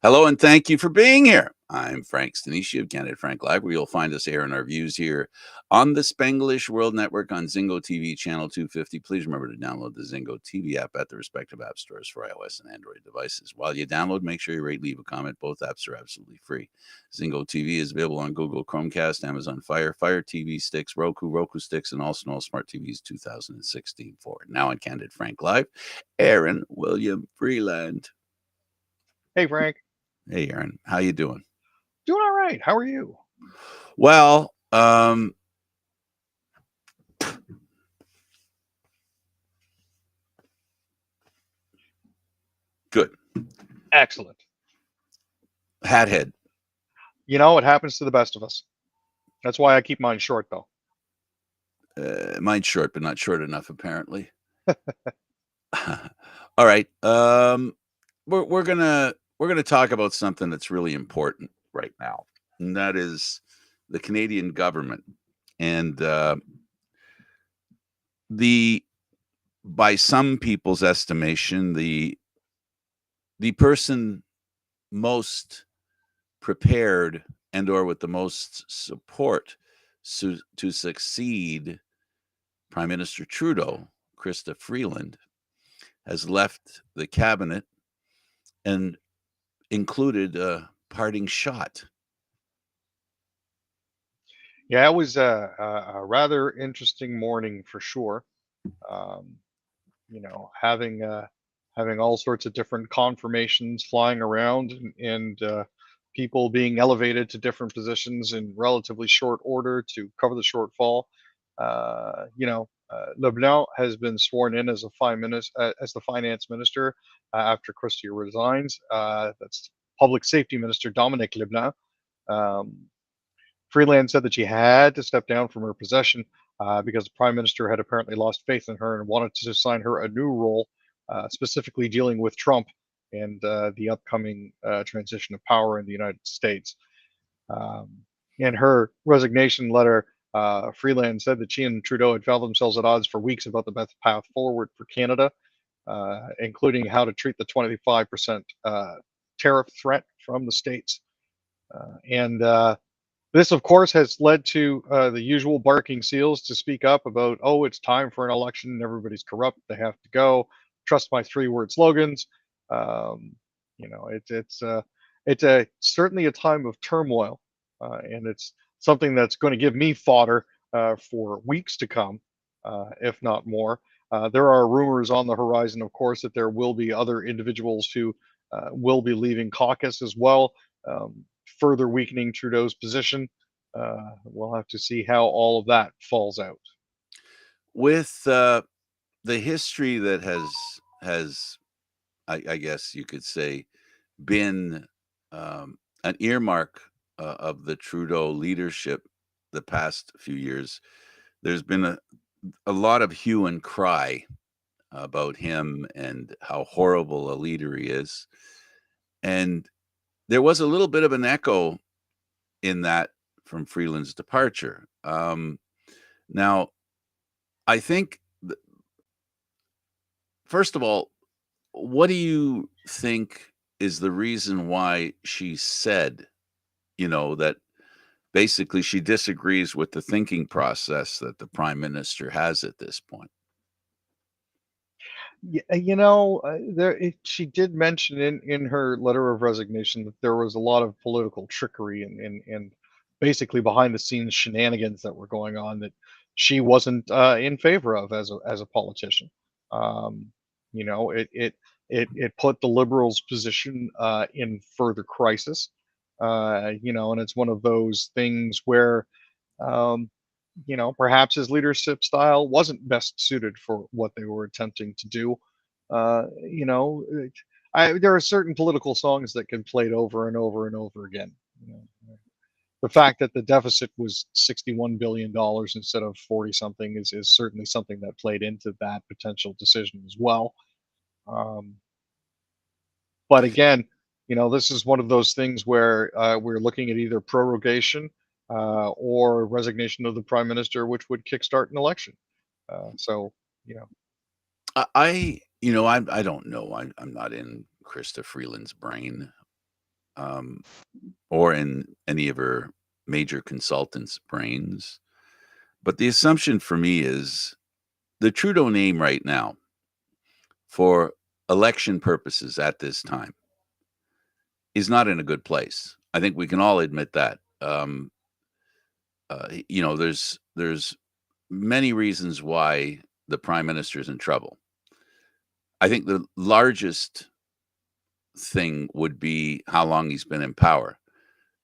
Hello and thank you for being here. I'm Frank Stanisci of Candid Frank Live, where you'll find us airing our views here on the Spanglish World Network on Zingo TV channel 250. Please remember to download the Zingo TV app at the respective app stores for iOS and Android devices. While you download, make sure you rate, leave a comment. Both apps are absolutely free. Zingo TV is available on Google Chromecast, Amazon Fire TV sticks, Roku sticks, and also all smart TVs 2016 forward. Now on Candid Frank Live, Aaron William Freeland. Hey, Frank. Hey, Aaron, how you doing? Doing all right. How are you? Well, good. Excellent. Hat head. You know, it happens to the best of us. That's why I keep mine short, though. Mine's short, but not short enough, apparently. All right. We're gonna talk about something that's really important right now, and that is the Canadian government and the by some people's estimation the person most prepared and or with the most support to succeed Prime Minister Trudeau, Krista Freeland, has left the cabinet and included a parting shot. Yeah, it was a rather interesting morning for sure. Um, having all sorts of different confirmations flying around and people being elevated to different positions in relatively short order to cover the shortfall. Leblanc has been sworn in as as the finance minister after Christie resigns. That's Public Safety Minister Dominic Leblanc. Um, Freeland said that she had to step down from her position because the prime minister had apparently lost faith in her and wanted to assign her a new role, specifically dealing with Trump and the upcoming transition of power in the United States. Um, in her resignation letter, Freeland said that she and Trudeau had felt themselves at odds for weeks about the best path forward for Canada, including how to treat the 25% tariff threat from the states. And this, of course, has led to the usual barking seals to speak up about, oh, it's time for an election. Everybody's corrupt. They have to go. Trust my three-word slogans. Um, it's certainly a time of turmoil, and it's something that's going to give me fodder for weeks to come, if not more. There are rumors on the horizon, of course, that there will be other individuals who will be leaving caucus as well. Further weakening Trudeau's position. We'll have to see how all of that falls out. With the history that has I guess you could say been an earmark of the Trudeau leadership the past few years, there's been a lot of hue and cry about him and how horrible a leader he is. And there was a little bit of an echo in that from Freeland's departure. Now, I think, first of all, what do you think is the reason why she said, that basically she disagrees with the thinking process that the prime minister has at this point? She did mention in her letter of resignation that there was a lot of political trickery and basically behind the scenes shenanigans that were going on that she wasn't in favor of as a politician. Um, it put the Liberals' position in further crisis. And it's one of those things where um, perhaps his leadership style wasn't best suited for what they were attempting to do. Uh, you know, there are certain political songs that can played over and over and over again. You know, the fact that the deficit was $61 billion instead of 40 something is certainly something that played into that potential decision as well. Um, but again, this is one of those things where we're looking at either prorogation or resignation of the prime minister, which would kickstart an election. So, you know, I don't know. I'm not in Krista Freeland's brain, um, or in any of her major consultants' brains. But the assumption for me is the Trudeau name right now for election purposes at this time is not in a good place. I think we can all admit that. There's many reasons why the prime minister is in trouble. I think the largest thing would be how long he's been in power.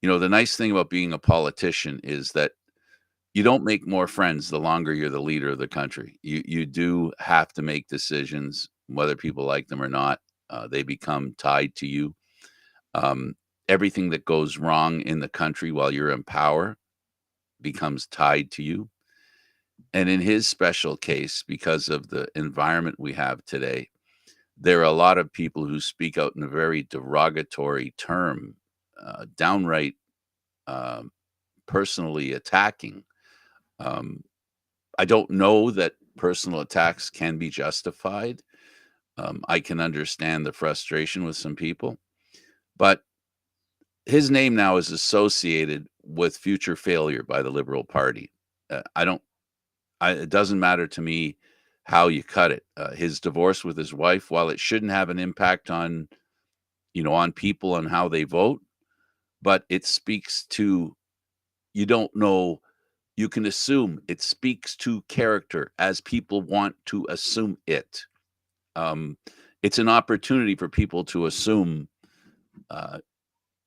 The nice thing about being a politician is that you don't make more friends the longer you're the leader of the country. You do have to make decisions, whether people like them or not. They become tied to you. Um, Everything that goes wrong in the country while you're in power becomes tied to you. And in his special case, because of the environment we have today, there are a lot of people who speak out in a very derogatory term, downright um, personally attacking. Um, I don't know that personal attacks can be justified. I can understand the frustration with some people, but his name now is associated with future failure by the Liberal Party. I don't. It doesn't matter to me how you cut it. His divorce with his wife, while it shouldn't have an impact on on people and how they vote, but it speaks to you don't know. You can assume it speaks to character as people want to assume it. Um, it's an opportunity for people to assume uh,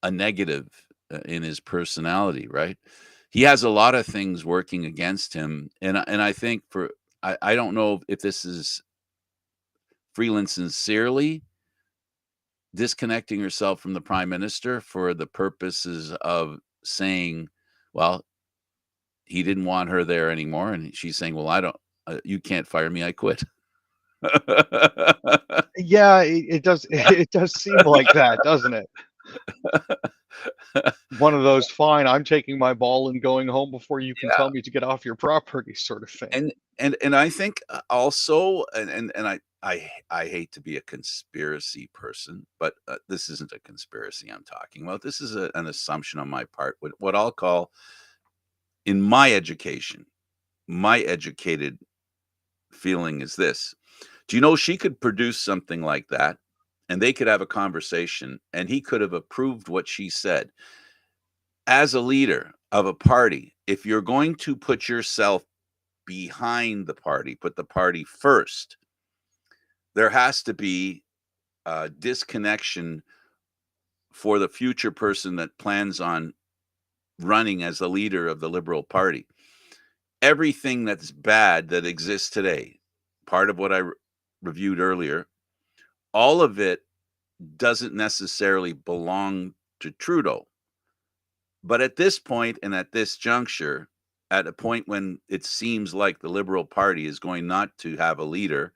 a negative in his personality, right? He has a lot of things working against him, and I think I don't know if this is Freeland sincerely disconnecting herself from the prime minister for the purposes of saying, well, he didn't want her there anymore, and she's saying, well, I don't, you can't fire me, I quit. Yeah, it does. It does seem like that, doesn't it? One of those, fine, I'm taking my ball and going home before you can Yeah. tell me to get off your property, sort of thing. And I think, also and I hate to be a conspiracy person, but, this isn't a conspiracy I'm talking about. This is an assumption on my part. What I'll call in my education, my educated feeling is this: do you know she could produce something like that, and they could have a conversation, and he could have approved what she said. As a leader of a party, if you're going to put yourself behind the party, put the party first, there has to be a disconnection for the future person that plans on running as the leader of the Liberal Party. Everything that's bad that exists today, part of what I reviewed earlier, all of it doesn't necessarily belong to Trudeau. But at this point and at this juncture, at a point when it seems like the Liberal Party is going not to have a leader,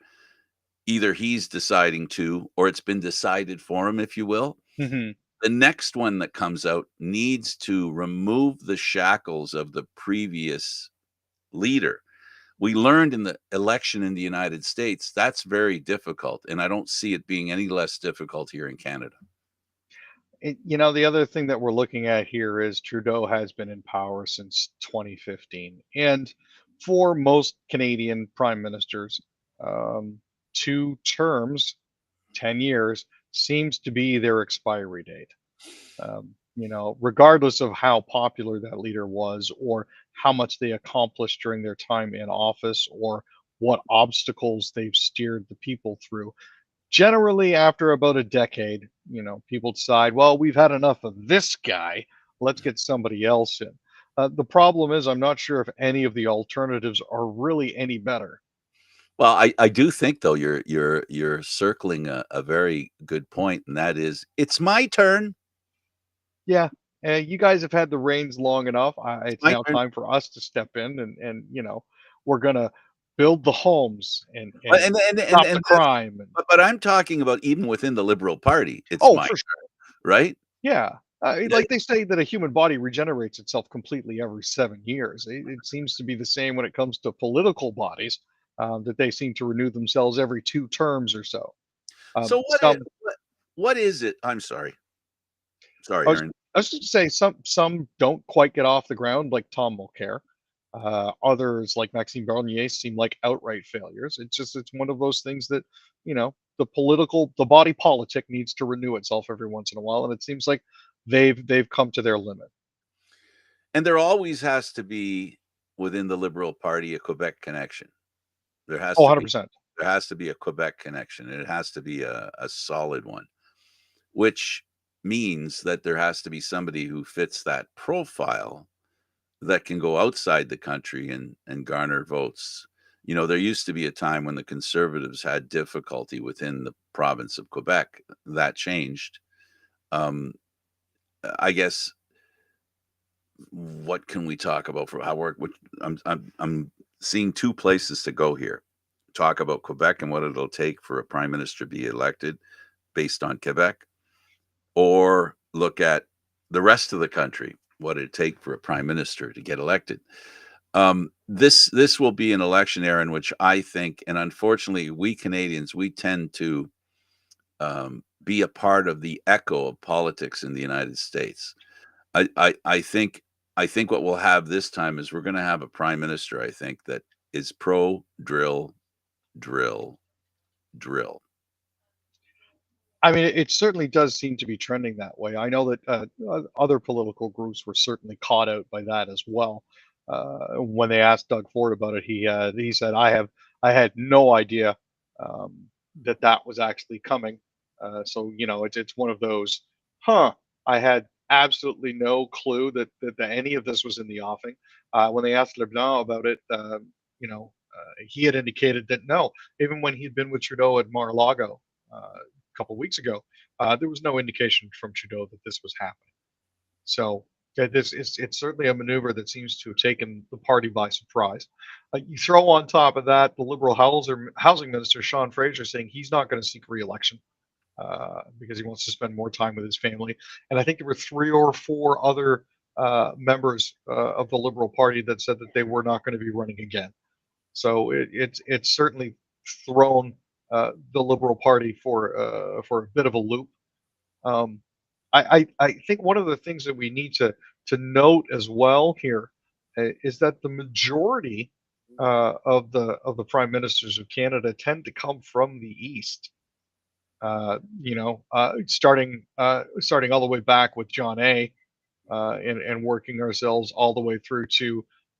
either he's deciding to, or it's been decided for him, if you will. Mhm. The next one that comes out needs to remove the shackles of the previous leader. We learned in the election in the United States that's very difficult, and I don't see it being any less difficult here in Canada. The other thing that we're looking at here is Trudeau has been in power since 2015. And for most Canadian prime ministers, um, 2 terms, 10 years, seems to be their expiry date. Regardless of how popular that leader was or how much they accomplished during their time in office or what obstacles they've steered the people through. Generally, after about a decade, people decide, well, we've had enough of this guy. Let's get somebody else in. The problem is, I'm not sure if any of the alternatives are really any better. Well, I do think though you're circling a very good point, and that is it's my turn. Yeah, you guys have had the reins long enough. It's It's my now turn. time for us to step in, and we're gonna build the homes and But and and stop the that's crime. And but I'm talking about even within the Liberal Party, it's oh, my for right? Yeah. Yeah, Like they say that a human body regenerates itself completely every 7 years. It seems to be the same when it comes to political bodies, that they seem to renew themselves every 2 terms or so. so Some what is it I'm sorry. Sorry, I was Aaron. I was just to say some don't quite get off the ground, like Tom Mulcair. Others, like Maxime Bernier, seem like outright failures. It's one of those things that, the body politic needs to renew itself every once in a while, and it seems like they've come to their limit. And there always has to be, within the Liberal Party, a Quebec connection. There has Oh, to be. 100%. There has to be a Quebec connection, and it has to be a solid one, which means that there has to be somebody who fits that profile that can go outside the country and garner votes. There used to be a time when the Conservatives had difficulty within the province of Quebec. That changed. Um, I guess what can we talk about for how work? Which I'm seeing two places to go here. Talk about Quebec and what it'll take for a prime minister to be elected based on Quebec, or look at the rest of the country, what it'd take for a prime minister to get elected. This will be an election era in which I think, and unfortunately, we Canadians, we tend to be a part of the echo of politics in the United States. I think what we'll have this time is we're going to have a prime minister. I think that is pro drill, drill, drill. I mean, it certainly does seem to be trending that way. I know that other political groups were certainly caught out by that as well. When they asked Doug Ford about it, he said, I had no idea um, that that was actually coming." So it's one of those, huh? I had absolutely no clue that any of this was in the offing. When they asked Leblanc about it, he had indicated that no, even when he'd been with Trudeau at Mar-a-Lago. Couple weeks ago, there was no indication from Trudeau that this was happening. So this is it's certainly a maneuver that seems to have taken the party by surprise. You throw on top of that the Liberal housing minister Sean Fraser saying he's not going to seek re-election because he wants to spend more time with his family. And I think there were three or four other members of the Liberal Party that said that they were not going to be running again. So it's certainly thrown the Liberal Party for a bit of a loop. Um, I think one of the things that we need to note as well here is that the majority of the prime ministers of Canada tend to come from the east. Starting all the way back with John A. And working ourselves all the way through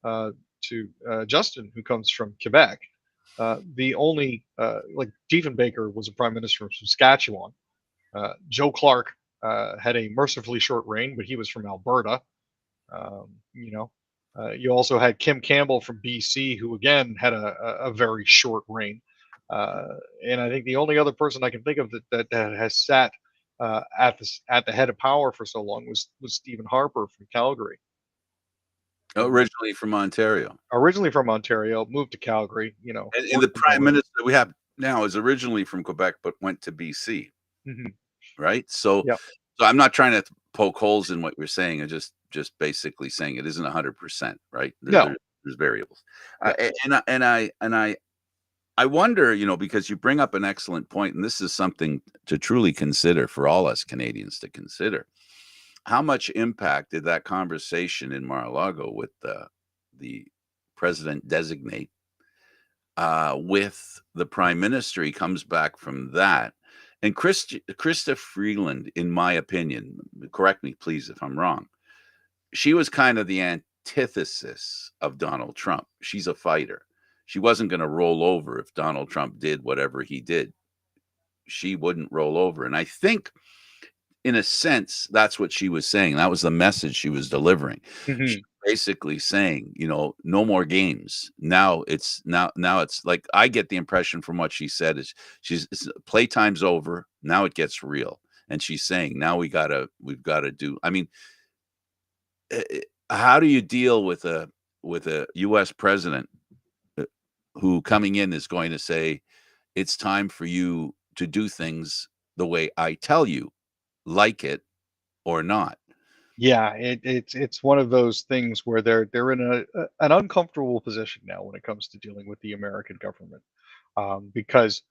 uh, to Justin, who comes from Quebec. The only like Diefenbaker was a prime minister from Saskatchewan. Joe Clark had a mercifully short reign, but he was from Alberta. You also had Kim Campbell from BC, who again had a very short reign. And I think the only other person I can think of that has sat at the head of power for so long was Stephen Harper from Calgary. Originally from Ontario. Originally from Ontario, moved to Calgary. And the Worked his prime way up. minister we have now is originally from Quebec, but went to BC, Mhm. right? So, Yep. so I'm not trying to poke holes in what you're saying. I'm just basically saying it isn't 100%, right? No. There's variables, Yes. and I wonder, because you bring up an excellent point, and this is something to truly consider for all us Canadians to consider. How much impact did that conversation in Mar-a-Lago with the president designate with the prime minister? He comes back from that. And Krista Freeland, in my opinion, correct me please if I'm wrong, she was kind of the antithesis of Donald Trump. She's a fighter. She wasn't going to roll over if Donald Trump did whatever he did. She wouldn't roll over. And I think, in a sense, that's what she was saying. That was the message she was delivering. She Mhm. was basically saying, no more games. Now it's like I get the impression from what she said is playtime's over. Now it gets real. And she's saying, now we've gotta do. I mean, how do you deal with a US president uh, who coming in is going to say, it's time for you to do things the way I tell you, like it or not? Yeah, it's one of those things where they're in an uncomfortable position now when it comes to dealing with the American government, because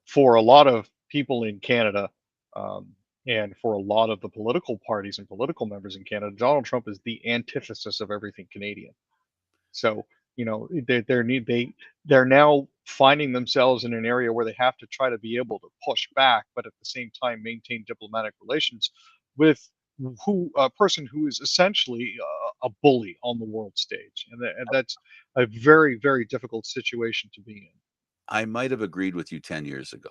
for a lot of people in Canada, um, And for a lot of the political parties and political members in Canada, Donald Trump is the antithesis of everything Canadian. So, they're now finding themselves in an area where they have to try to be able to push back, but at the same time maintain diplomatic relations with who a person who is essentially a bully on the world stage, and that's a very, very difficult situation to be in. I might have agreed with you 10 years ago.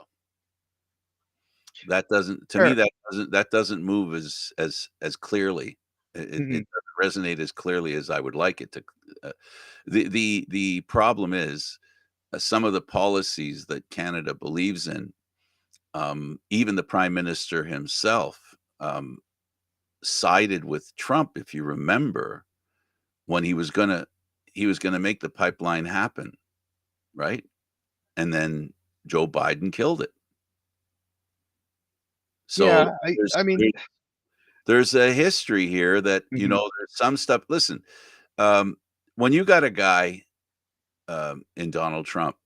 That doesn't to me, Fair. that doesn't move as clearly. Mhm. It doesn't resonate as clearly as I would like it to. Uh, the problem is, some of the policies that Canada believes in, even the prime minister himself, sided with Trump, if you remember, when he was gonna make the pipeline happen, right? And then Joe Biden killed it. So Yeah, I there's I mean. there there's a history here that, Mhm. there's some stuff. Listen, um, when you got a guy, in Donald Trump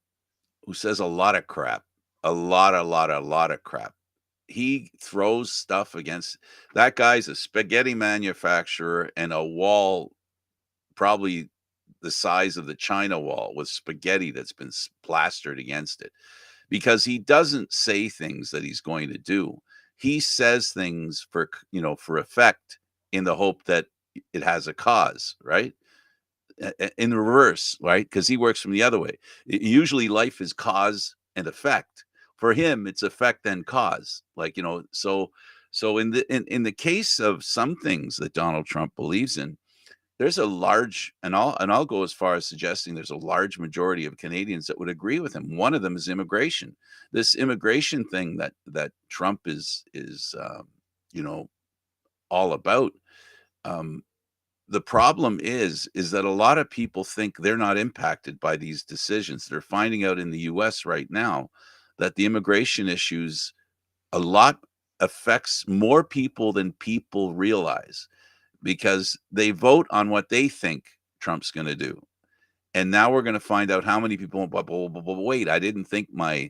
who says a lot of crap, a lot of crap. He throws stuff against that guy's a spaghetti manufacturer and a wall probably the size of the China Wall with spaghetti that's been plastered against it because he doesn't say things that he's going to do. He says things for for effect in the hope that it has a cause, right? In reverse, right? Because he works from the other way. Usually, life is cause and effect. For him, it's effect and cause. Like so in the case of some things that Donald Trump believes in, there's a large and I'll go as far as suggesting there's a large majority of Canadians that would agree with him. One of them is immigration. This immigration thing that Trump is you know all about. Um, the problem is that a lot of people think they're not impacted by these decisions. They're finding out in the US right now that the immigration issues a lot affects more people than people realize because they vote on what they think Trump's going to do. And now we're gonna find out how many people but wait, I didn't think my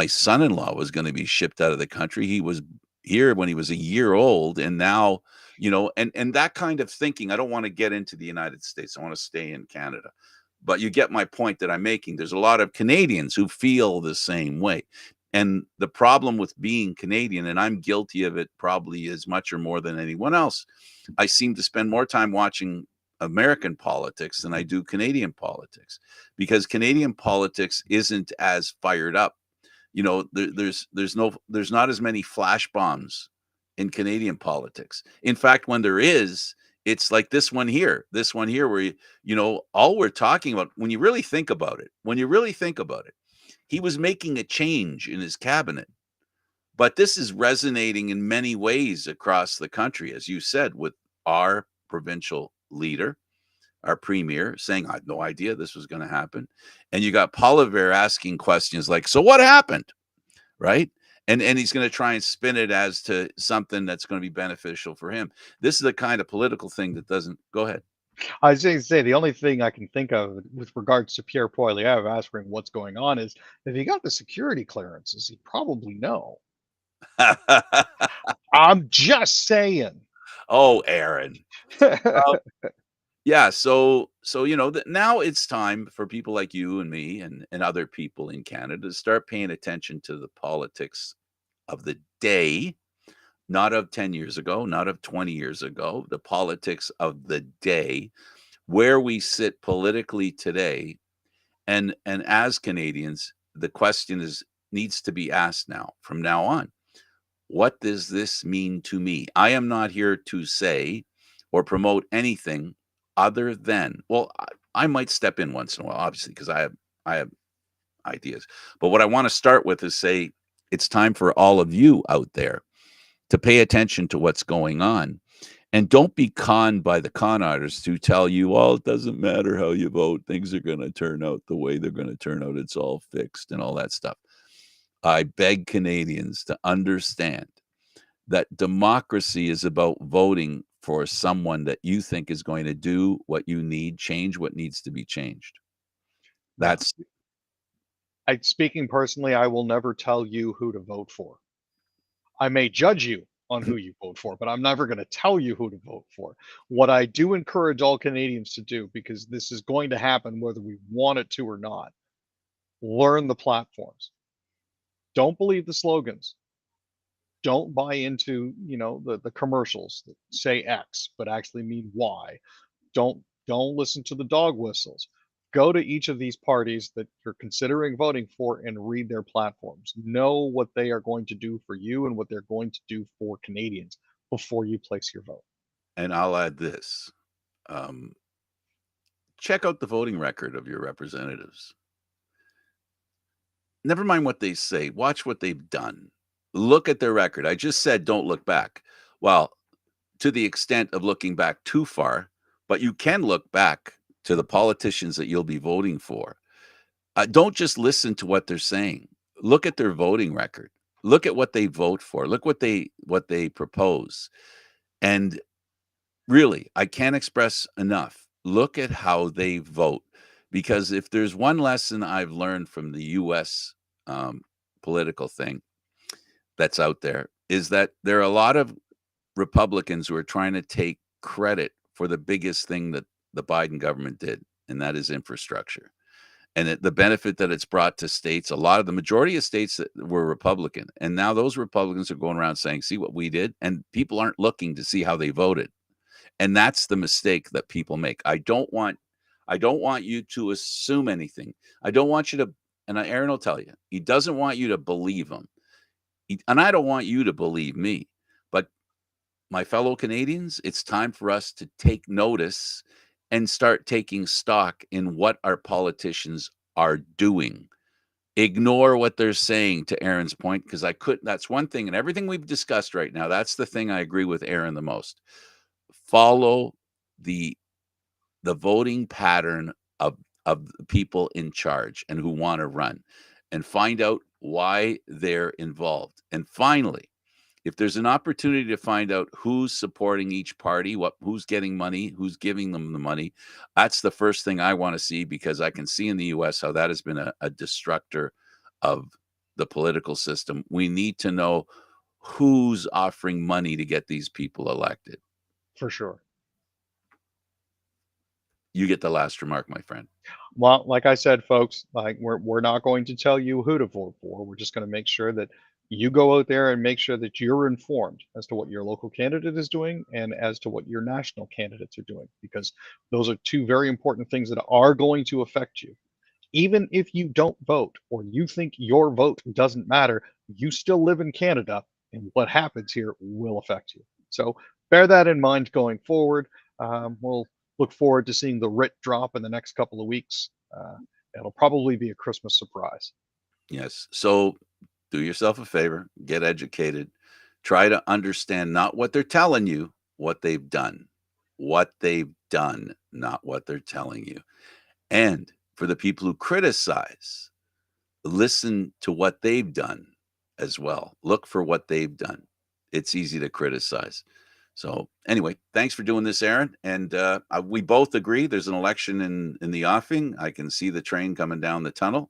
son-in-law was gonna be shipped out of the country. He was here when he was a year old, and now, and that kind of thinking, I don't wanna get into the United States, I wanna stay in Canada. But you get my point that I'm making. There's a lot of Canadians who feel the same way. And the problem with being Canadian, and I'm guilty of it probably as much or more than anyone else, I seem to spend more time watching American politics than I do Canadian politics because Canadian politics isn't as fired up. There's not as many flash bombs in Canadian politics. In fact, when there is, it's like this one here, where all we're talking about, when you really think about it, he was making a change in his cabinet, but this is resonating in many ways across the country, as you said, with our provincial leader, our premier, saying, "I had no idea this was going to happen," and you got Poliver asking questions like, "So what happened?" Right? And he's going to try and spin it as to something that's going to be beneficial for him. This is the kind of political thing that doesn't go ahead. I was going to say the only thing I can think of with regards to Pierre Poilievre asking what's going on is if he got the security clearances, he'd probably know. I'm just saying. Oh, Aaron. Yeah, so now it's time for people like you and me and other people in Canada to start paying attention to the politics of the day, not of 10 years ago, not of 20 years ago, the politics of the day, where we sit politically today. And as Canadians, the question is needs to be asked now from now on. What does this mean to me? I am not here to say or promote anything other than, well, I might step in once in a while, obviously, because I have ideas. But what I want to start with is say it's time for all of you out there to pay attention to what's going on. And don't be conned by the con artists who tell you, well, it doesn't matter how you vote. Things are going to turn out the way they're going to turn out. It's all fixed and all that stuff. I beg Canadians to understand that democracy is about voting for someone that you think is going to do what you need, change what needs to be changed. Now, That's speaking personally, I will never tell you who to vote for. I may judge you, on who you vote for, but I'm never going to tell you who to vote for. What I do encourage all Canadians to do, because this is going to happen whether we want it to or not, learn the platforms. Don't believe the slogans. Don't buy into, the commercials that say X but actually mean Y. Don't listen to the dog whistles. Go to each of these parties that you're considering voting for and read their platforms. Know what they are going to do for you and what they're going to do for Canadians before you place your vote. And I'll add this. Check out the voting record of your representatives. Never mind what they say. Watch what they've done. Look at their record. I just said don't look back. Well, to the extent of looking back too far, but you can look back to the politicians that you'll be voting for. Don't just listen to what they're saying. Look at their voting record. Look at what they vote for. Look what they propose. And really, I can't express enough. Look at how they vote. Because if there's one lesson I've learned from the US political thing that's out there, is that there are a lot of Republicans who are trying to take credit for the biggest thing that the Biden government did, and that is infrastructure. And the benefit that it's brought to states, the majority of states that were Republican. And now those Republicans are going around saying, see what we did? And people aren't looking to see how they voted. And that's the mistake that people make. I don't want you to assume anything. I don't want you to, and Aaron will tell you, he doesn't want you to believe him. And I don't want you to believe me. But my fellow Canadians, it's time for us to take notice and start taking stock in what our politicians are doing. Ignore what they're saying, to Aaron's point, because that's one thing, and everything we've discussed right now, that's the thing I agree with Aaron the most. Follow the voting pattern of the people in charge and who want to run, and find out why they're involved. And finally, if there's an opportunity to find out who's supporting each party, who's getting money, who's giving them the money, that's the first thing I want to see, because I can see in the US how that has been a destructor of the political system. We need to know who's offering money to get these people elected. For sure. You get the last remark, my friend. Well, like I said, folks, like we're not going to tell you who to vote for. We're just going to make sure that you go out there and make sure that you're informed as to what your local candidate is doing and as to what your national candidates are doing, because those are two very important things that are going to affect you. Even if you don't vote or you think your vote doesn't matter, you still live in Canada, and what happens here will affect you. So bear that in mind going forward. We'll look forward to seeing the writ drop in the next couple of weeks. It'll probably be a Christmas surprise. Yes. So do yourself a favor, get educated, try to understand not what they're telling you, what they've done. What they've done, not what they're telling you. And for the people who criticize, listen to what they've done as well. Look for what they've done. It's easy to criticize. So anyway, thanks for doing this, Aaron. And we both agree there's an election in the offing. I can see the train coming down the tunnel.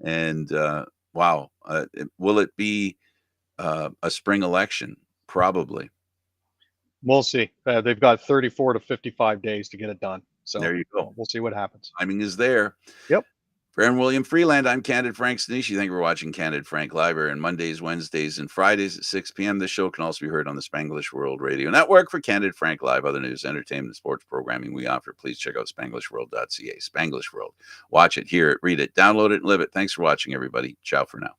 And wow, will it be a spring election? Probably. We'll see. They've got 34 to 55 days to get it done. So there you go. We'll see what happens. Timing is there. Yep. For Aaron William Freeland, I'm Candid Frank Stanisci. Thank you for watching Candid Frank Live on Mondays, Wednesdays, and Fridays at 6 p.m. This show can also be heard on the Spanglish World Radio Network. For Candid Frank Live, other news, entertainment, and sports programming we offer, please check out SpanglishWorld.ca. Spanglish World. Watch it, hear it, read it, download it, and live it. Thanks for watching, everybody. Ciao for now.